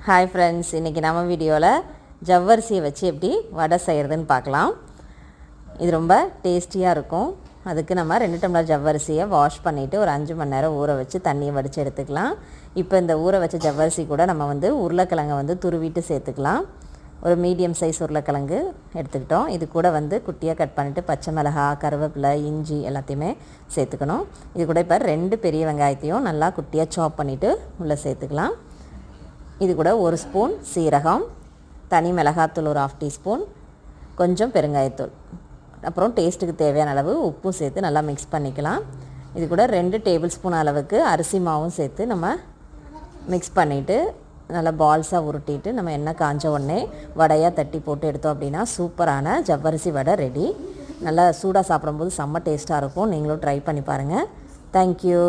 Hi friends, இன்றைக்கி நம்ம வீடியோவில் ஜவ்வரிசியை வச்சு எப்படி வடை செய்கிறதுன்னு பார்க்கலாம். இது ரொம்ப டேஸ்டியாக இருக்கும். அதுக்கு நம்ம 2 டம்ளர் ஜவ்வரிசியை வாஷ் பண்ணிவிட்டு ஒரு 5 மணி நேரம் ஊற வச்சு தண்ணியை வடித்து எடுத்துக்கலாம். இப்போ இந்த ஊற வச்ச ஜவ்வரிசி கூட நம்ம உருளைக்கிழங்கை துருவிட்டு சேர்த்துக்கலாம். ஒரு மீடியம் சைஸ் உருளைக்கிழங்கு எடுத்துக்கிட்டோம். இது கூட குட்டியாக கட் பண்ணிவிட்டு பச்சை மிளகாய், கருவேப்பிலை, இஞ்சி எல்லாத்தையுமே சேர்த்துக்கணும். இது கூட இப்போ 2 பெரிய வெங்காயத்தையும் நல்லா குட்டியாக சாப் பண்ணிவிட்டு உள்ளே சேர்த்துக்கலாம். இது கூட 1 ஸ்பூன் சீரகம், தனி மிளகாத்தூள் ஒரு 1/2 டீஸ்பூன், கொஞ்சம் பெருங்காயத்தூள், அப்புறம் டேஸ்ட்டுக்கு தேவையான அளவு உப்பும் சேர்த்து நல்லா மிக்ஸ் பண்ணிக்கலாம். இது கூட 2 டேபிள் ஸ்பூன் அளவுக்கு அரிசி மாவும் சேர்த்து நம்ம மிக்ஸ் பண்ணிவிட்டு நல்லா பால்ஸாக உருட்டிட்டு நம்ம எண்ணெய் காஞ்ச உடனே வடையாக தட்டி போட்டு எடுத்தோம் அப்படின்னா சூப்பரான ஜவ்வரிசி வடை ரெடி. நல்லா சூடாக சாப்பிடும்போது செம்ம டேஸ்ட்டாக இருக்கும். நீங்களும் ட்ரை பண்ணி பாருங்கள். தேங்க்யூ.